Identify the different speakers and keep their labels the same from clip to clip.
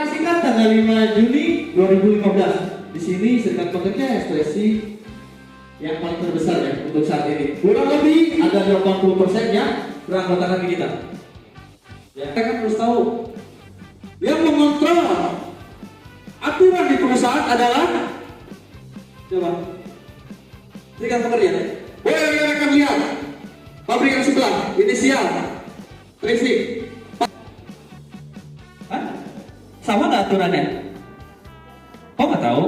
Speaker 1: Singkat tanggal 5 Juni 2015. Di sini Serikat Pekerja Ekspresi yang paling terbesar ya untuk saat ini. Kurang lebih ada 80% yang beranggotakan di kita. Ya, kita kan harus tahu yang mengontrol aturan di perusahaan adalah coba Serikat Pekerja. Boleh rekan-rekan lihat pabrik yang sebelah inisial Trifik. Sama nggak aturannya? Kok nggak tahu?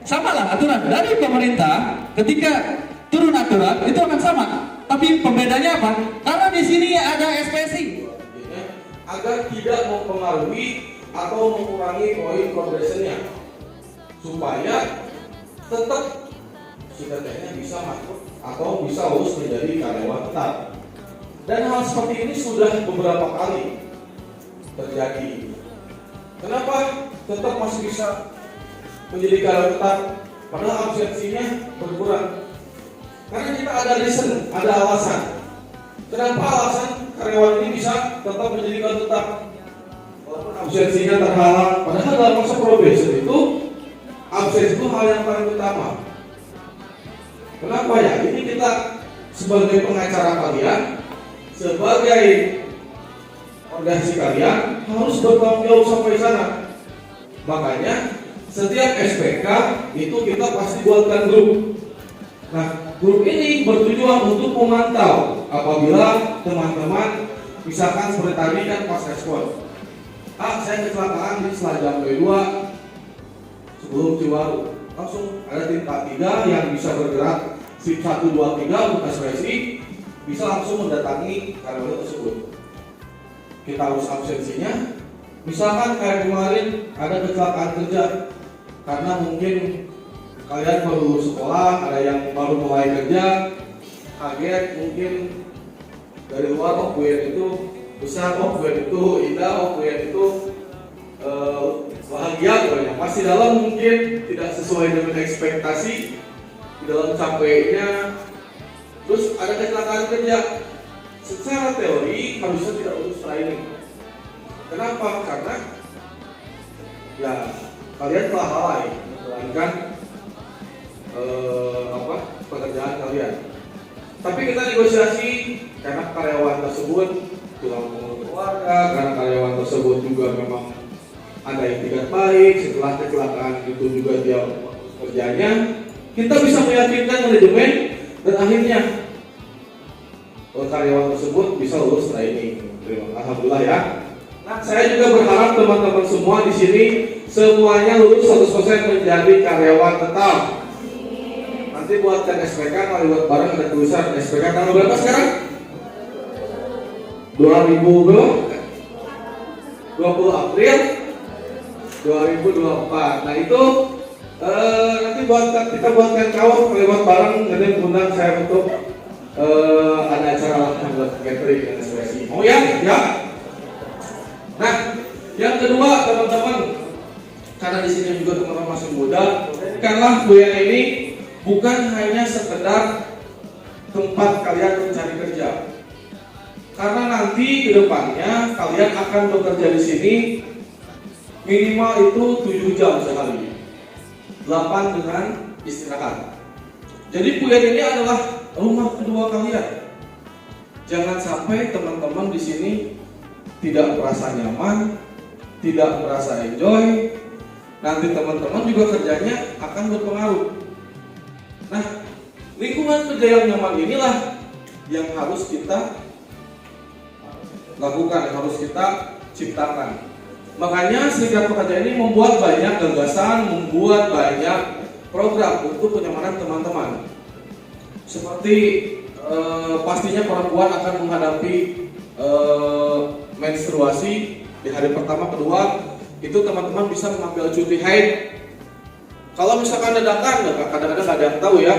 Speaker 1: Sama lah aturan dari pemerintah. Ketika turun aturan itu akan sama. Tapi pembedanya apa? Karena di sini ada SPSI.
Speaker 2: Agar tidak mempengaruhi atau mengurangi poin progressionnya, supaya tetap CTT-nya bisa masuk atau bisa lulus menjadi karyawan tetap. Dan hal seperti ini sudah beberapa kali terjadi. Kenapa tetap masih bisa menjadi karyawan tetap padahal absensinya berkurang? Karena kita ada reason, ada alasan. Kenapa alasan karyawan ini bisa tetap menjadi karyawan tetap walaupun absensinya terhalang? Padahal dalam masa probation itu absensi itu hal yang paling utama. Kenapa ya? Ini kita sebagai pengacara kalian, sebagai organisasi kalian harus bertanggung jawab sampai sana. Makanya setiap SPK itu kita pasti buatkan grup. Nah, grup ini bertujuan untuk memantau apabila teman-teman misalkan seperti tadi kan pas respon, saya kecelakaan di Selajang B2 sebelum Ciwaru, langsung ada tim K3 yang bisa bergerak SIP 1, 2, 3 untuk ekspresi, bisa langsung mendatangi karyawan tersebut. Kita harus absensinya. Misalkan kayak kemarin ada kecelakaan kerja karena mungkin kalian baru sekolah, ada yang baru mulai kerja, kaget mungkin dari luar, oh buaya itu besar, oh buaya itu indah, oh buaya itu bahagia, pokoknya pasti dalam mungkin tidak sesuai dengan ekspektasi, di dalam capeknya, terus ada kecelakaan kerja. Secara teori harusnya tidak lulus training. Kenapa? Karena ya kalian telah lalai menjalankan pekerjaan kalian. Tapi kita negosiasi karena karyawan tersebut tulang punggung keluarga, karena karyawan tersebut juga memang ada yang tidak baik, setelah kecelakaan itu juga dia kerjanya, kita bisa meyakinkan manajemen dan akhirnya karyawan tersebut bisa lulus training. Alhamdulillah ya. Nah, saya juga berharap teman-teman semua di sini semuanya lulus 100% menjadi karyawan tetap. Nanti buatkan SPK, kalau buat bareng ada tulisan SPK tanggal berapa sekarang? 2020 April 2024. Nah itu nanti kita buatkan kawan lewat bareng, nanti undang saya untuk ada acara buat gathering dan ekspresi. Mau ya? Ya. Nah, yang kedua teman-teman, karena di sini juga teman-teman masih muda, karena kuliah ini bukan hanya sekedar tempat kalian mencari kerja. Karena nanti ke depannya kalian akan bekerja di sini minimal itu 7 jam sehari, 8 dengan istirahat. Jadi kuliah ini adalah rumah kedua kalian. Jangan sampai teman-teman di sini tidak merasa nyaman, tidak merasa enjoy. Nanti teman-teman juga kerjanya akan berpengaruh. Nah, lingkungan kerja yang nyaman inilah yang harus kita lakukan, yang harus kita ciptakan. Makanya Serikat Pekerja ini membuat banyak gagasan, membuat banyak program untuk kenyamanan teman-teman. Seperti pastinya perempuan akan menghadapi menstruasi di hari pertama, kedua, itu teman-teman bisa mengambil cuti haid. Kalau misalkan dadakan, kadang-kadang ada yang tahu ya,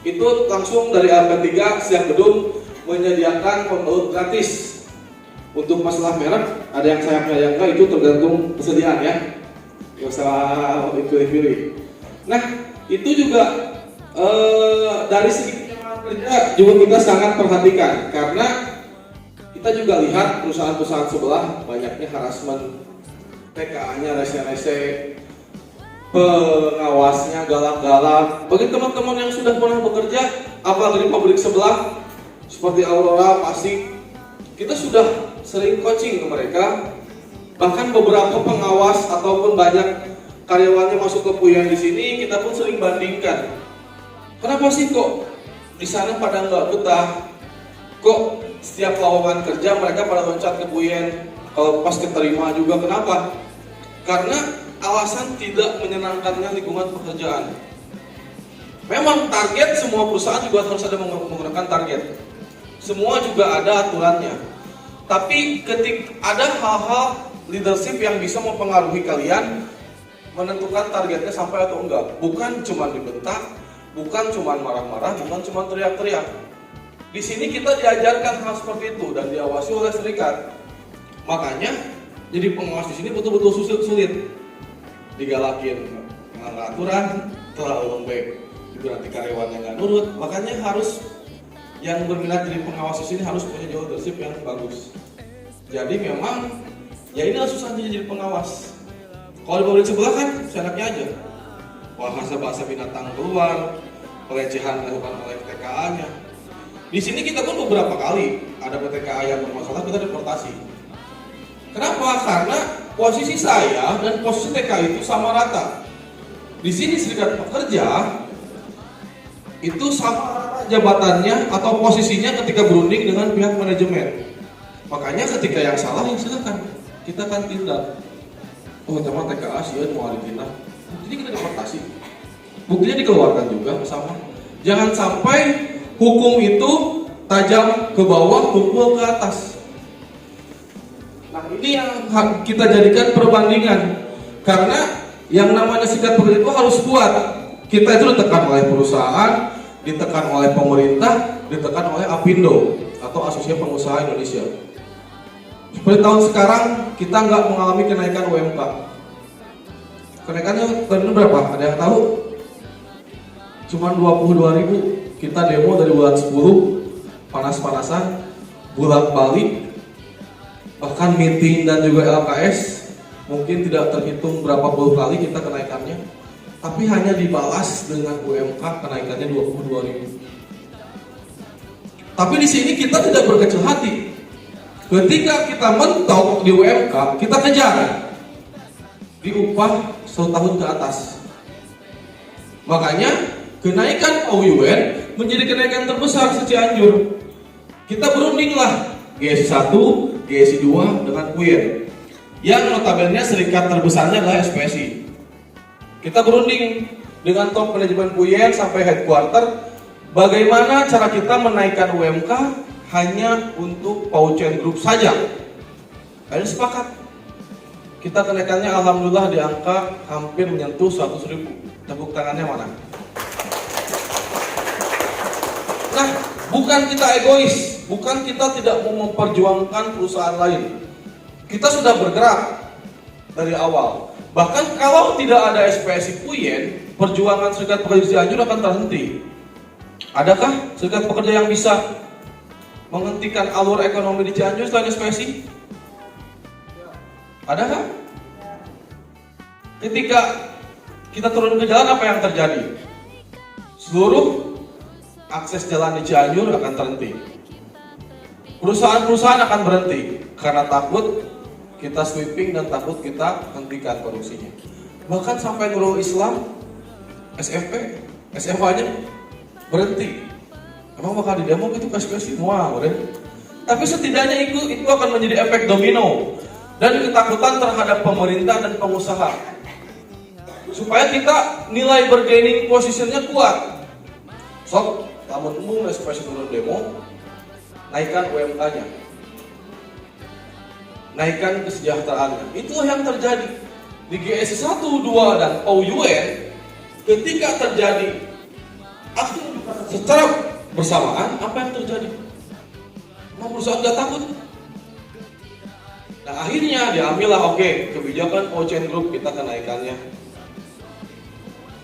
Speaker 2: itu langsung dari LP3 Siak Gedung menyediakan pembalut gratis. Untuk masalah merek, ada yang sayang ada yang enggak, itu tergantung kesediaan ya. Nggak usah pilih-pilih. Nah, itu juga dari segi kenyamanan kerja juga kita sangat perhatikan, karena kita juga lihat perusahaan-perusahaan sebelah banyaknya harassment TKA-nya rese-rese, pengawasnya galak-galak. Bagi teman-teman yang sudah pernah bekerja, apalagi di pabrik sebelah, seperti Aurora, pasti kita sudah sering coaching ke mereka. Bahkan beberapa pengawas ataupun banyak karyawannya masuk ke Puyen di sini, kita pun sering bandingkan. Kenapa sih kok di sana pada nggak betah? Kok setiap lowongan kerja mereka pada loncat ke Puyen? Kalau pas keterima juga kenapa? Karena alasan tidak menyenangkannya lingkungan pekerjaan. Memang target semua perusahaan juga harus ada menggunakan target. Semua juga ada aturannya. Tapi ketika ada hal-hal leadership yang bisa mempengaruhi kalian menentukan targetnya sampai atau enggak. Bukan cuma dibentak, bukan cuma marah-marah, bukan cuma teriak-teriak. Di sini kita diajarkan hal seperti itu dan diawasi oleh serikat. Makanya jadi pengawas di sini betul-betul sulit. Digalakin melanggar aturan, terlalu lembek, juga nanti karyawannya nggak nurut. Makanya harus yang berminat jadi pengawas di sini harus punya leadership yang bagus. Jadi memang ya inilah susahnya jadi pengawas. Kalau di pabrik sebelah kan seenaknya aja. Bahasa binatang keluar, pelecehan dilakukan oleh TKA-nya. Di sini kita pun beberapa kali ada TKA yang bermasalah, kita deportasi. Kenapa? Karena posisi saya dan posisi TKA itu sama rata. Di sini serikat pekerja itu sama rata jabatannya atau posisinya ketika berunding dengan pihak manajemen. Makanya ketika yang salah ya silakan kita akan tindak. Oh teman TKA sih mau ditindak, jadi kita deportasi. Buktinya dikeluarkan juga sama. Jangan sampai hukum itu tajam ke bawah, tumpul ke atas. Nah ini yang kita jadikan perbandingan. Karena yang namanya serikat pekerja itu harus kuat. Kita itu ditekan oleh perusahaan, ditekan oleh pemerintah, ditekan oleh APindo atau Asosiasi Pengusaha Indonesia. Seperti tahun sekarang kita nggak mengalami kenaikan UMK. Kenaikannya tahun ini berapa? Ada yang tahu? Cuma 22.000. Kita demo dari bulan 10, panas-panasan, bolak-balik, bahkan meeting dan juga LKS mungkin tidak terhitung berapa puluh kali kita kenaikannya, tapi hanya dibalas dengan UMK kenaikannya 22.000. Tapi di sini kita tidak berkecil hati. Ketika kita mentok di UMK, kita kejar di upah 1 tahun ke atas. Makanya kenaikan PAUYUN menjadi kenaikan terbesar se-Cianjur. Kita berundinglah GSI 1, GSI 2 dengan Puyen. Yang notabene serikat terbesarnya adalah SPSI. Kita berunding dengan top manajemen Puyen sampai headquarter. Bagaimana cara kita menaikkan UMK hanya untuk Pauchen Group saja. Kalian sepakat. Kita kenaikannya alhamdulillah di angka hampir menyentuh 100.000. Tepuk tangannya mana? Nah, bukan kita egois, bukan kita tidak mau memperjuangkan perusahaan lain. Kita sudah bergerak dari awal. Bahkan kalau tidak ada SPSI Puyen, perjuangan serikat pekerja Cianjur akan terhenti. Adakah serikat pekerja yang bisa menghentikan alur ekonomi di Cianjur selain SPSI? Adakah? Ketika kita turun ke jalan, apa yang terjadi? Seluruh akses jalan di Cianjur akan terhenti. Perusahaan-perusahaan akan berhenti karena takut kita sweeping dan takut kita hentikan produksinya. Bahkan sampai Nurul Islam, SMP, SMA-nya berhenti. Emang bakal di demo gitu kasih semua, tapi setidaknya itu akan menjadi efek domino dan ketakutan terhadap pemerintah dan pengusaha. Supaya kita nilai bargaining positionnya kuat. Sok, tamun umum SPSI turun demo, naikkan UMK-nya, naikkan kesejahteraannya. Itulah yang terjadi di GSI 1, 2 dan PAUYUN. Ketika terjadi aksi secara bersamaan, apa yang terjadi? Mau perusahaan gak takut? Nah akhirnya diambillah kebijakan Pauchen Group, kita kenaikannya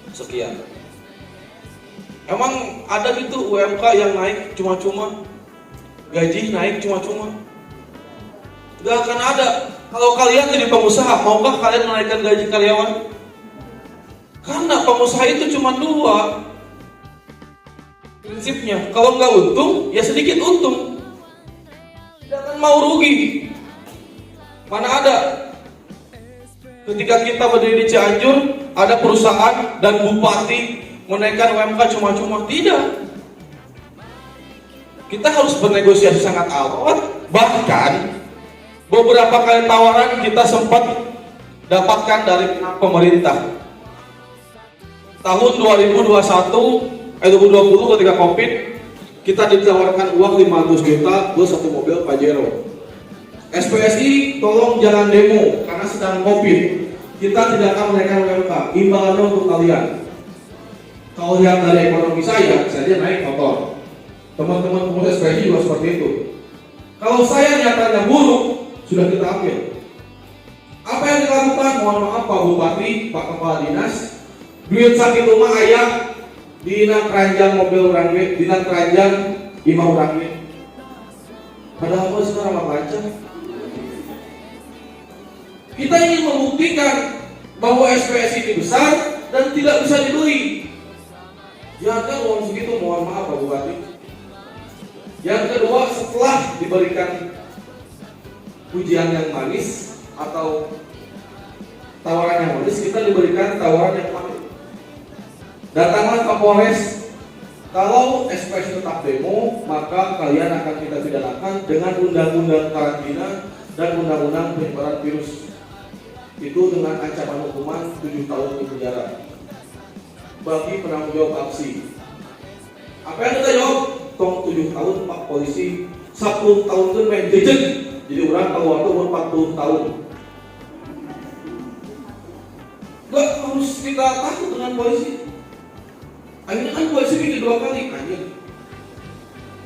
Speaker 2: sekian. Emang ada gitu UMK yang naik cuma-cuma, gaji naik cuma-cuma? Gak akan ada. Kalau kalian jadi pengusaha, maukah kalian menaikkan gaji karyawan? Karena pengusaha itu cuma dua prinsipnya. Kalau nggak untung, ya sedikit untung. Jangan mau rugi. Mana ada? Ketika kita berdiri di Cianjur, ada perusahaan dan bupati menaikkan UMK cuma-cuma. Tidak. Kita harus bernegosiasi sangat alot. Bahkan beberapa kali tawaran kita sempat dapatkan dari pemerintah. Tahun 2020 ketika Covid, kita ditawarkan uang 500 juta plus satu mobil Pajero. SPSI tolong jangan demo karena sedang Covid. Kita tidak akan menaikkan UMK. Imbalannya untuk kalian. Kalau lihat dari ekonomi saya naik motor. Teman-teman pengurus SPSI juga seperti itu. Kalau saya nyatanya buruk, sudah kita ambil. Apa yang dilakukan? Mohon maaf Pak Bupati, Pak Kepala Dinas, duit sakit rumah ayah, dina keranjang mobil orangnya, dina keranjang imah orangnya. Padahal apa sekarang apa aja? Kita ingin membuktikan bahwa SPSI ini besar dan tidak bisa dibeli. Jangan uang segitu, mohon maaf Pak Bupati. Yang kedua, setelah diberikan pujian yang manis atau tawaran yang manis, kita diberikan tawaran yang manis. Datanglah ke Polres. Kalau SPSI tetap demo, maka kalian akan kita pidanakan dengan undang-undang karantina dan undang-undang penyebaran virus. Itu dengan ancaman hukuman 7 tahun di penjara bagi penanggung jawab aksi. Apa yang kita jawab? Tong 7 tahun Pak Polisi, 10 tahun itu main jejen. Jadi orang keluar itu 40 tahun. Gak harus kita takut dengan polisi. Akhirnya kan polisi bikin 2 kali anjing.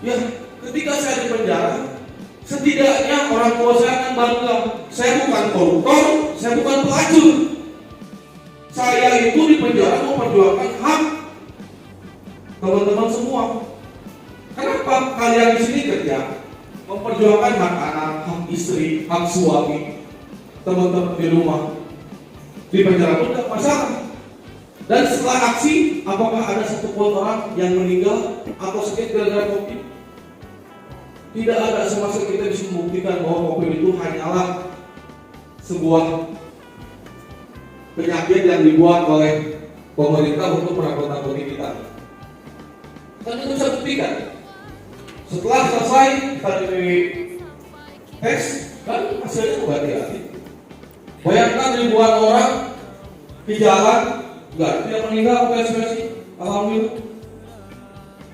Speaker 2: Ya, ketika saya di penjara, setidaknya orang tua saya akan bangga. Saya bukan koruptor, saya bukan pelacur. Saya itu di penjara memperjuangkan hak teman-teman semua. Kenapa kalian di sini kerja? Memperjuangkan hak anak, hak istri, hak suami, teman-teman di rumah. Di penjara pun tidak masalah. Dan setelah aksi, apakah ada satu pun orang yang meninggal atau sakit gara-gara COVID? Tidak ada, semasa kita bisa membuktikan bahwa COVID itu hanyalah sebuah penyakit yang dibuat oleh pemerintah untuk menakut-nakuti kita. Dan itu bisa buktikan. Setelah selesai kita di tes dan hasilnya juga hati-hati. Bayangkan ribuan orang di jalan, tidak meninggal oleh SPSI, alhamdulillah.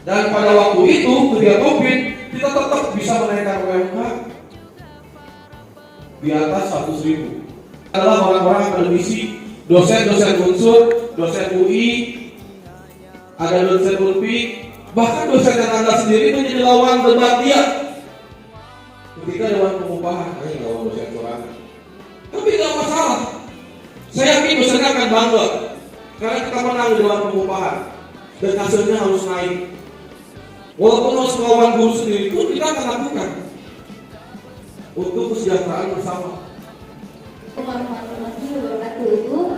Speaker 2: Dan pada waktu itu ketika COVID, kita tetap bisa menaikkan UMK di atas 100.000. Adalah orang-orang akademisi, dosen-dosen unsur, dosen UI, ada dosen UNPI. Bahkan dosen yang Anda sendiri menjadi lawan debat dia ketika dewan pengupahan. Ini lawan dosen curangan. Tapi tidak masalah. Saya yakin dosennya akan bangga karena kita menang di dewan pengupahan dan hasilnya harus naik. Walaupun harus melawan guru sendiri pun kita akan lakukan untuk kesejahteraan bersama.
Speaker 3: Warahmatullahi wabarakatuh.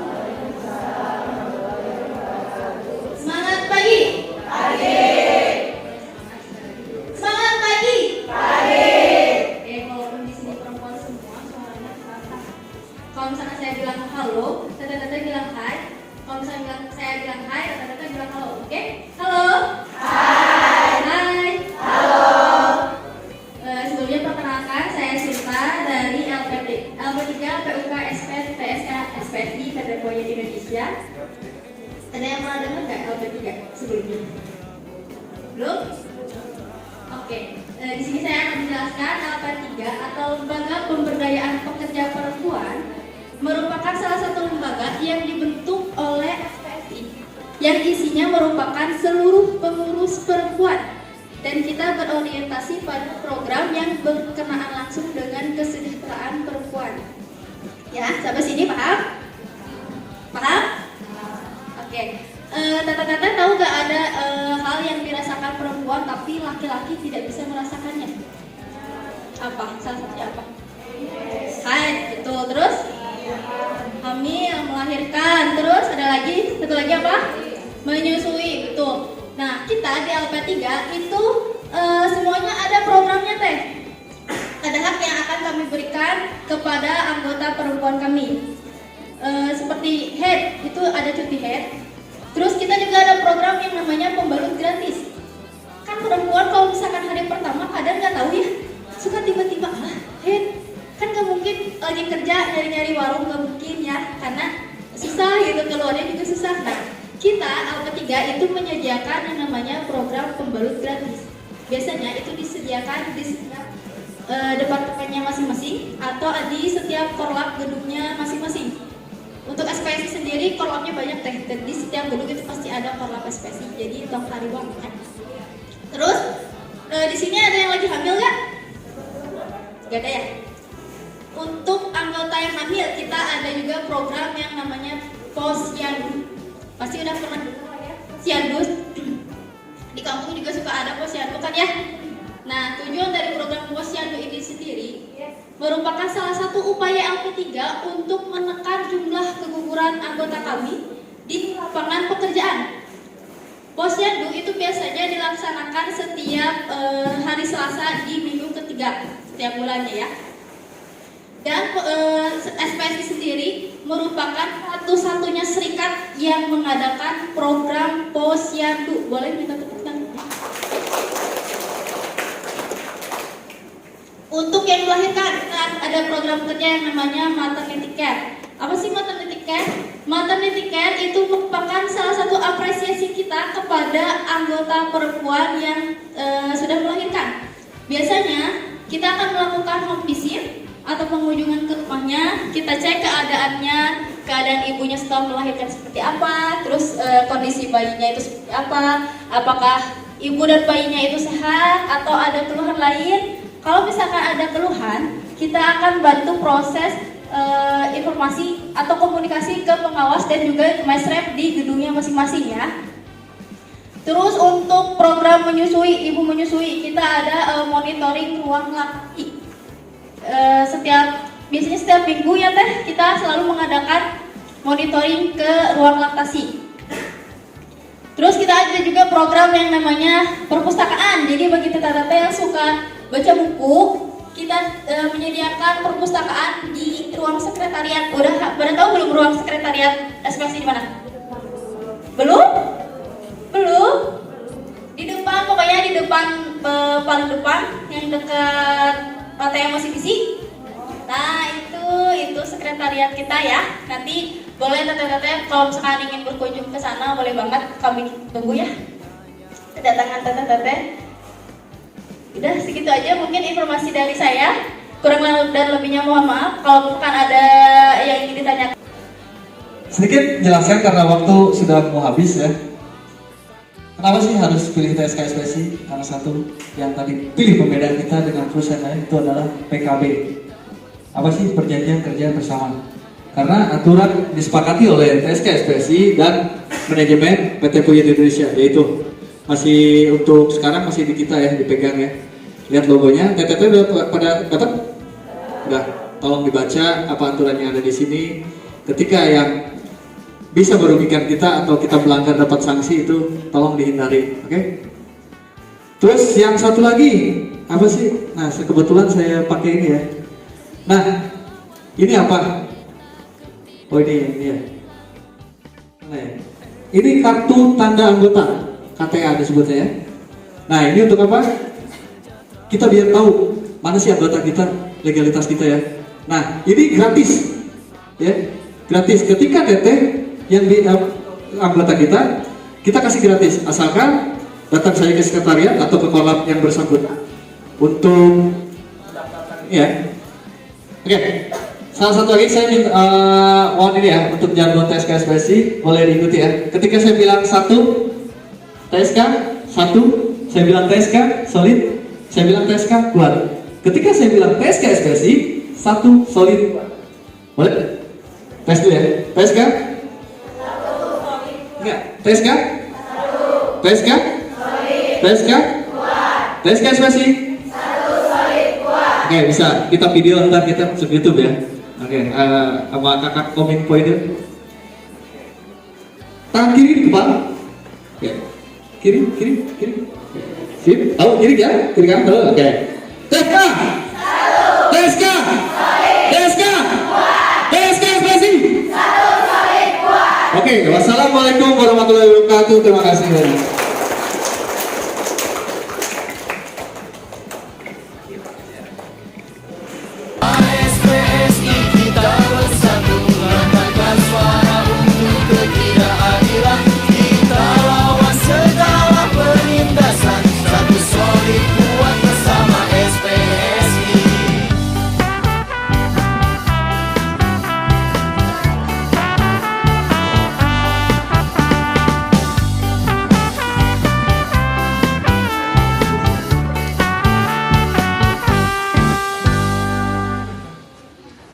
Speaker 3: Semangat pagi. Semangat pagi. Walaupun di sini perempuan semua, suaranya terasa. Kalau misalnya saya bilang halo, tete-tete bilang hai. Kalau misalnya saya bilang hai, tete-tete bilang halo. Oke? Halo. Hai. Halo. Sebelumnya perkenalkan, saya Sinta dari LP3 PUK SPT PSK SPSI Pt Proyek Indonesia. Ada yang pernah dengar nggak LP3 sebelumnya? Belum? Oke. Di sini saya akan menjelaskan LP3 atau Lembaga Pemberdayaan Pekerja Perempuan merupakan salah satu lembaga yang dibentuk oleh SPSI yang isinya merupakan seluruh pengurus perempuan. Dan kita berorientasi pada program yang berkenaan langsung dengan kesejahteraan perempuan. Ya, sampai sini paham? Paham? Oke. Tata-tata tahu gak ada hal yang dirasakan perempuan tapi laki-laki tidak bisa merasakannya? Apa? Salah satunya apa? haid gitu. Terus hamil, melahirkan. Terus ada lagi, satu lagi apa? Menyusui, betul. Nah, kita di LP3 itu semuanya ada programnya teh. Ada hak yang akan kami berikan kepada anggota perempuan kami. Seperti haid, itu ada cuti haid. Terus kita juga ada program yang namanya pembalut gratis. Kan perempuan kalau misalkan hari pertama kadang nggak tahu ya, suka tiba-tiba haid. Kan nggak mungkin lagi kerja nyari-nyari warung, nggak mungkin ya, karena susah gitu, keluarnya juga susah. Nah, kita LP3 itu menyediakan yang namanya program pembalut gratis. Biasanya itu disediakan di setiap departemennya masing-masing atau di setiap korlap gedungnya masing-masing. Untuk SPSI sendiri korlapnya banyak teh. Di setiap gedung itu pasti ada korlap SPSI. Jadi tong hari banget. Terus di sini ada yang lagi hamil nggak? Gak ada ya. Untuk anggota yang hamil kita ada juga program yang namanya Posyandu. Pasti udah pernah dengar ya? Posyandu. Di kampung juga suka ada Posyandu kan ya? Nah, tujuan dari program Posyandu ini sendiri merupakan salah satu upaya LP3 untuk menekan jumlah keguguran anggota kami di lapangan pekerjaan. Posyandu itu biasanya dilaksanakan setiap hari Selasa di minggu ketiga setiap bulannya ya. Dan SPSI sendiri merupakan satu-satunya serikat yang mengadakan program Posyandu. Boleh minta tepuk tangan? Untuk yang melahirkan, ada program kerja yang namanya maternity care. Apa sih maternity care? Maternity care itu merupakan salah satu apresiasi kita kepada anggota perempuan yang sudah melahirkan. Biasanya kita akan melakukan home visit atau pengunjungan ke rumahnya. Kita cek keadaannya, keadaan ibunya setelah melahirkan seperti apa, terus kondisi bayinya itu seperti apa, apakah ibu dan bayinya itu sehat atau ada keluhan lain. Kalau misalkan ada keluhan, kita akan bantu proses informasi atau komunikasi ke pengawas dan juga ke mesrep di gedungnya masing-masing ya. Terus untuk program menyusui, ibu menyusui, kita ada monitoring ruang laktasi. Biasanya setiap minggu ya teh, kita selalu mengadakan monitoring ke ruang laktasi. Terus kita ada juga program yang namanya perpustakaan. Jadi bagi teteh-teteh yang suka baca buku, kita menyediakan perpustakaan di ruang sekretariat. Udah tahu belum ruang sekretariat SPSI di mana? Belum? Di depan, pokoknya di depan, paling depan yang dekat ATM OCBC. Nah itu sekretariat kita ya. Nanti boleh teteh-teteh kalau misalkan ingin berkunjung ke sana, boleh banget, kami tunggu ya kedatangan teteh-teteh. Udah segitu aja mungkin informasi dari saya. Kurang dan lebihnya mohon maaf kalau bukan ada yang ingin ditanyakan.
Speaker 1: Sedikit jelaskan karena waktu sudah mau habis ya. Kenapa sih harus pilih TSK SPSI? Karena satu yang tadi pilih pembedaan kita dengan perusahaan lain itu adalah PKB. Apa sih perjanjian kerja bersama? Karena aturan disepakati oleh TSK SPSI dan manajemen PT Puyuh Indonesia, yaitu masih untuk sekarang masih di kita ya, dipegang ya. Lihat logonya, TTT udah pada dapat? Udah, tolong dibaca apa aturan yang ada di sini. Ketika yang bisa merugikan kita atau kita melanggar dapat sanksi itu tolong dihindari, oke? Terus yang satu lagi apa sih? Nah, kebetulan saya pakai ini ya. Nah, ini apa? Oh ini ya. Nah, ya. Ini kartu tanda anggota. KTA disebutnya ya. Nah ini untuk apa? Kita biar tahu mana sih anggota kita, legalitas kita ya. Nah ini gratis, ya gratis. Ketika teteh yang di anggota kita kasih gratis, asalkan datang saya ke sekretariat atau ke kolab yang bersangkutan untuk ya. Oke. Salah satu lagi saya mohon ini ya untuk jargon TSK SPSI boleh diikuti ya. Ketika saya bilang satu TSK, satu, saya bilang TSK, solid, saya bilang TSK, kuat. Ketika saya bilang TSK SPSI, satu, solid, kuat. Boleh? Tes dulu ya. TSK? Satu, solid, kuat. Enggak, TSK? Satu. TSK? Solid. TSK? Kuat. TSK SPSI? Satu, solid, kuat. Oke, bisa kita video ntar kita masuk YouTube ya. Oke, sama kakak komen poinnya. Tangan kiri di kepala. Oke. Kiri. Sip. Tahu kiri ya? Kiri kanan tahu. Oke. Teska. Teska. Teska. Teska spasi. Oke, wassalamualaikum warahmatullahi wabarakatuh. Terima kasih.